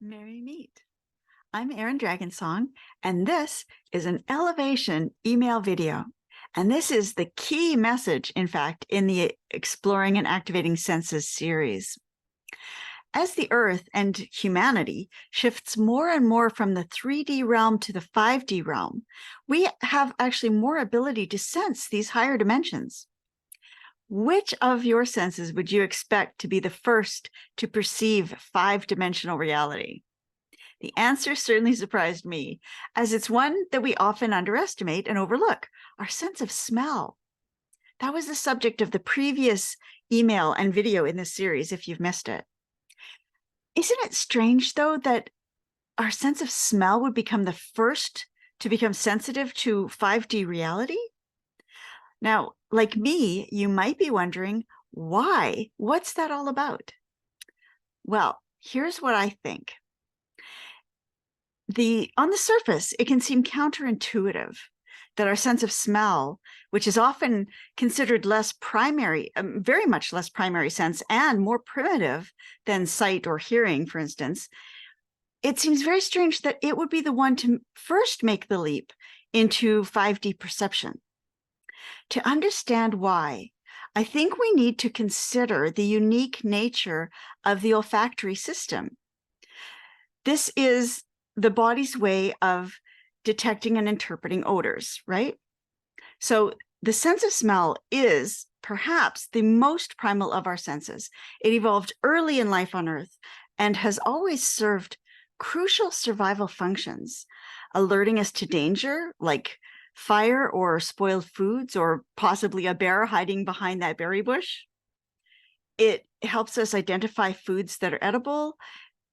Merry meet. I'm Erin Dragonsong, and this is an elevation email video. And this is the key message, in fact, in the Exploring and Activating Senses series. As the Earth and humanity shifts more and more from the 3D realm to the 5D realm, we have actually more ability to sense these higher dimensions. Which of your senses would you expect to be the first to perceive five-dimensional reality? The answer certainly surprised me, as it's one that we often underestimate and overlook, our sense of smell. That was the subject of the previous email and video in this series, if you've missed it. Isn't it strange, though, that our sense of smell would become the first to become sensitive to 5D reality? Now, like me, you might be wondering, why? What's that all about? Well, here's what I think. On the surface, it can seem counterintuitive that our sense of smell, which is often considered less primary, very much less primary sense and more primitive than sight or hearing, for instance, it seems very strange that it would be the one to first make the leap into 5D perception. To understand why, I think we need to consider the unique nature of the olfactory system. This is the body's way of detecting and interpreting odors, right? So the sense of smell is perhaps the most primal of our senses. It evolved early in life on Earth and has always served crucial survival functions, alerting us to danger, like fire or spoiled foods, or possibly a bear hiding behind that berry bush. It helps us identify foods that are edible,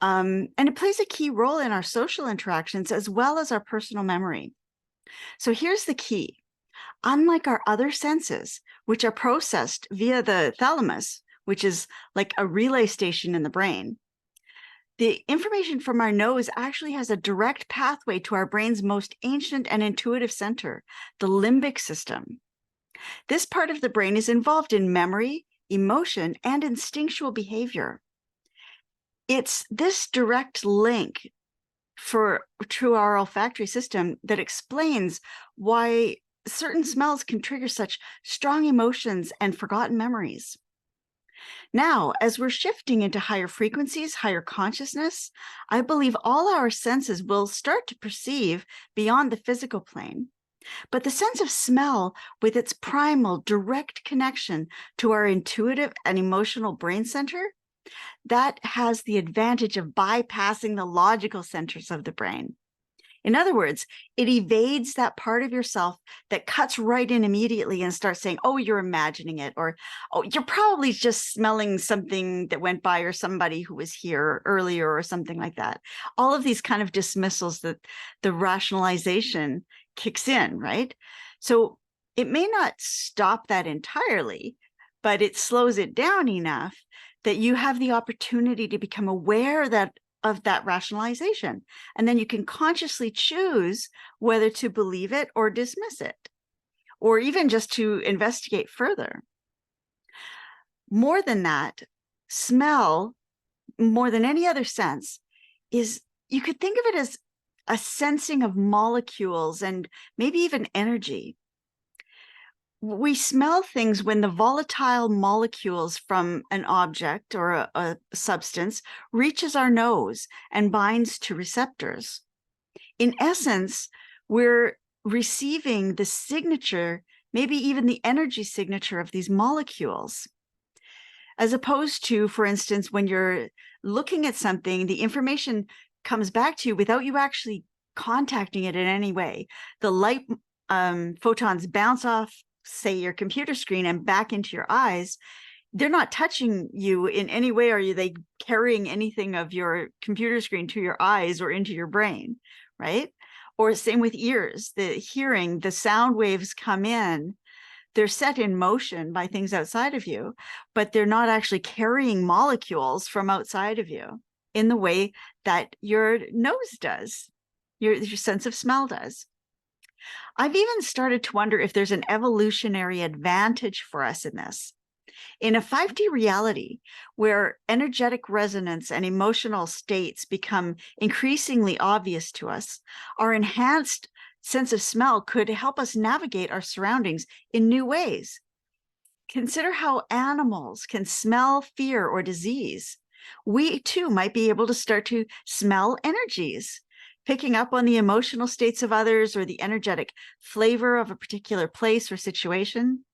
and it plays a key role in our social interactions as well as our personal memory. So here's the key. Unlike our other senses, which are processed via the thalamus, which is like a relay station in the brain, the information from our nose actually has a direct pathway to our brain's most ancient and intuitive center, the limbic system. This part of the brain is involved in memory, emotion, and instinctual behavior. It's this direct link to our olfactory system that explains why certain smells can trigger such strong emotions and forgotten memories. Now, as we're shifting into higher frequencies, higher consciousness, I believe all our senses will start to perceive beyond the physical plane. But the sense of smell, with its primal, direct connection to our intuitive and emotional brain center, that has the advantage of bypassing the logical centers of the brain. In other words, it evades that part of yourself that cuts right in immediately and starts saying, oh, you're imagining it, or, oh, you're probably just smelling something that went by or somebody who was here earlier or something like that. All of these kind of dismissals that the rationalization kicks in, right? So it may not stop that entirely, but it slows it down enough that you have the opportunity to become aware of that rationalization. And then you can consciously choose whether to believe it or dismiss it, or even just to investigate further. More than that, smell, more than any other sense, is, you could think of it as a sensing of molecules and maybe even energy. We smell things when the volatile molecules from an object or a substance reaches our nose and binds to receptors. In essence, we're receiving the signature, maybe even the energy signature of these molecules. As opposed to, for instance, when you're looking at something, the information comes back to you without you actually contacting it in any way. The light photons bounce off, say, your computer screen and back into your eyes. They're not touching you in any way. Are they carrying anything of your computer screen to your eyes or into your brain, right? Or same with ears, the hearing, the sound waves come in, they're set in motion by things outside of you, but they're not actually carrying molecules from outside of you in the way that your nose does, your sense of smell does. I've even started to wonder if there's an evolutionary advantage for us in this. In a 5D reality, where energetic resonance and emotional states become increasingly obvious to us, our enhanced sense of smell could help us navigate our surroundings in new ways. Consider how animals can smell fear or disease. We too might be able to start to smell energies, picking up on the emotional states of others or the energetic flavor of a particular place or situation.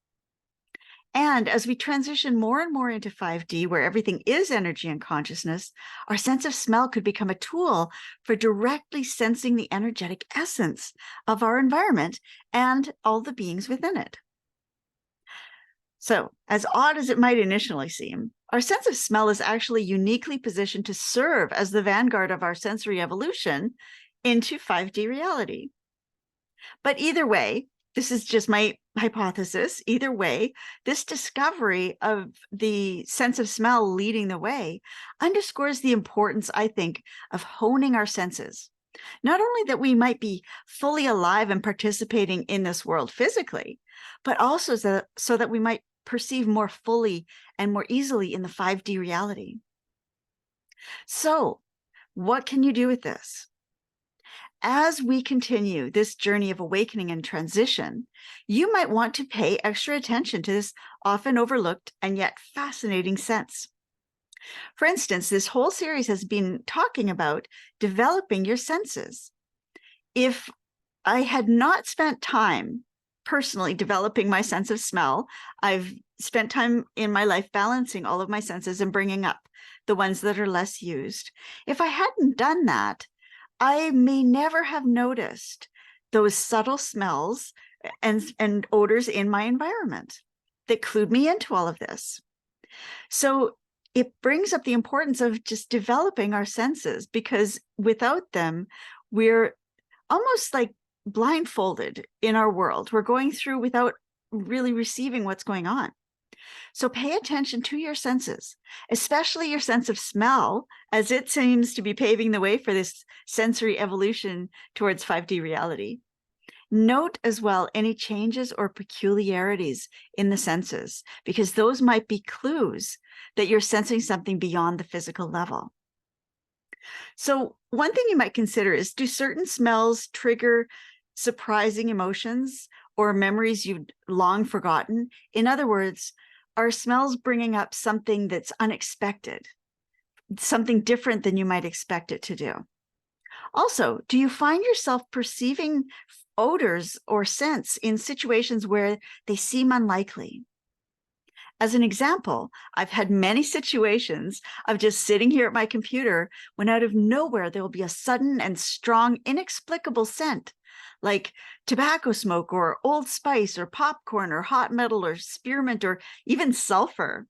And as we transition more and more into 5D, where everything is energy and consciousness, our sense of smell could become a tool for directly sensing the energetic essence of our environment and all the beings within it. So, as odd as it might initially seem, our sense of smell is actually uniquely positioned to serve as the vanguard of our sensory evolution into 5D reality. But either way, this is just my hypothesis. Either way, this discovery of the sense of smell leading the way underscores the importance, I think, of honing our senses. Not only that we might be fully alive and participating in this world physically, but also so that we might perceive more fully and more easily in the 5D reality. So, what can you do with this? As we continue this journey of awakening and transition, you might want to pay extra attention to this often overlooked and yet fascinating sense. For instance, this whole series has been talking about developing your senses. If I had not spent time personally developing my sense of smell, I've spent time in my life balancing all of my senses and bringing up the ones that are less used. If I hadn't done that, I may never have noticed those subtle smells and odors in my environment that clued me into all of this. So it brings up the importance of just developing our senses, because without them, we're almost like blindfolded in our world. We're going through without really receiving what's going on. So pay attention to your senses, especially your sense of smell, as it seems to be paving the way for this sensory evolution towards 5D reality. Note as well any changes or peculiarities in the senses, because those might be clues that you're sensing something beyond the physical level. So one thing you might consider is, do certain smells trigger surprising emotions or memories you've long forgotten? In other words, are smells bringing up something that's unexpected, something different than you might expect it to do? Also, do you find yourself perceiving odors or scents in situations where they seem unlikely? As an example, I've had many situations of just sitting here at my computer when out of nowhere there will be a sudden and strong, inexplicable scent, like tobacco smoke or Old Spice or popcorn or hot metal or spearmint or even sulfur.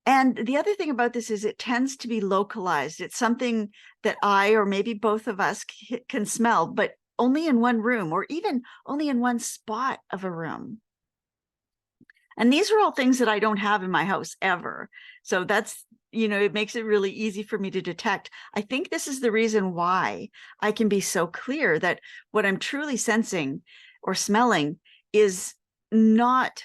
And the other thing about this is it tends to be localized. It's something that I, or maybe both of us, can smell, but only in one room or even only in one spot of a room. And these are all things that I don't have in my house ever. So that's, it makes it really easy for me to detect. I think this is the reason why I can be so clear that what I'm truly sensing or smelling is not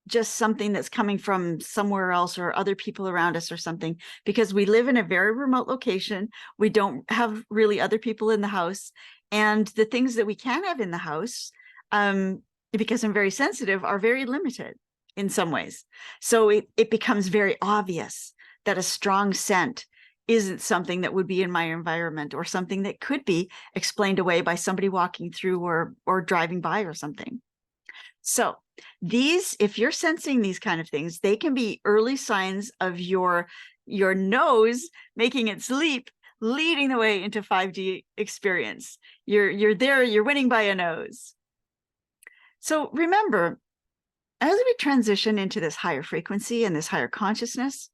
just something that's coming from somewhere else or other people around us or something, because we live in a very remote location. We don't have really other people in the house. And the things that we can have in the house, because I'm very sensitive, are very limited in some ways. So it becomes very obvious that a strong scent isn't something that would be in my environment or something that could be explained away by somebody walking through or driving by or something. So these, if you're sensing these kind of things, they can be early signs of your nose making its leap, leading the way into 5D experience. You're there, you're winning by a nose. So remember, as we transition into this higher frequency and this higher consciousness,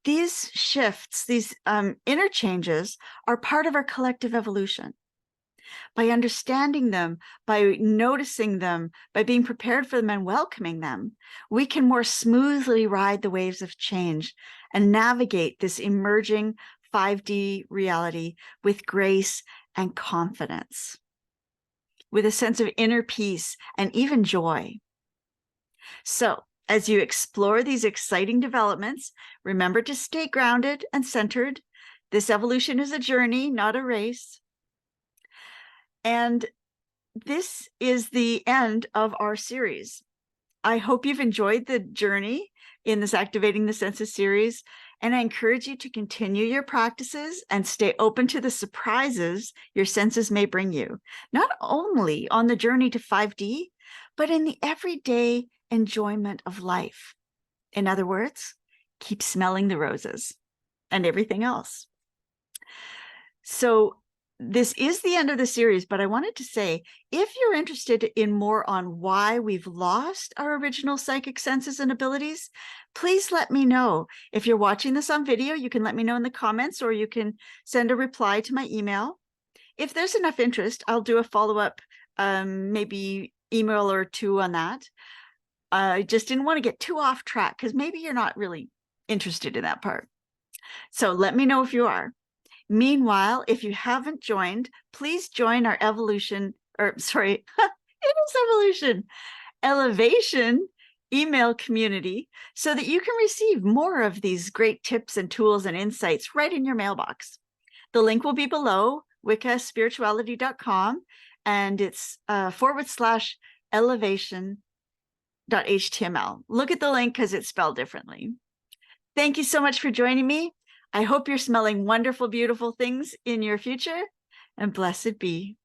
these shifts, these interchanges are part of our collective evolution. By understanding them, by noticing them, by being prepared for them and welcoming them, we can more smoothly ride the waves of change and navigate this emerging 5D reality with grace and confidence, with a sense of inner peace and even joy. So As you explore these exciting developments, remember to stay grounded and centered. This evolution is a journey, not a race. And this is the end of our series. I hope you've enjoyed the journey in this Activating the Senses series, and I encourage you to continue your practices and stay open to the surprises your senses may bring you, not only on the journey to 5D, but in the everyday enjoyment of life. In other words, keep smelling the roses and everything else. So this is the end of the series, but I wanted to say, if you're interested in more on why we've lost our original psychic senses and abilities, please let me know. If you're watching this on video, you can let me know in the comments, or you can send a reply to my email. If there's enough interest, I'll do a follow-up, maybe email or two on that. I just didn't want to get too off track because maybe you're not really interested in that part. So let me know if you are. Meanwhile, if you haven't joined, please join our elevation email community so that you can receive more of these great tips and tools and insights right in your mailbox. The link will be below, wiccaspirituality.com, and it's /elevation.html. Look at the link because it's spelled differently. Thank you so much for joining me. I hope you're smelling wonderful, beautiful things in your future, and blessed be.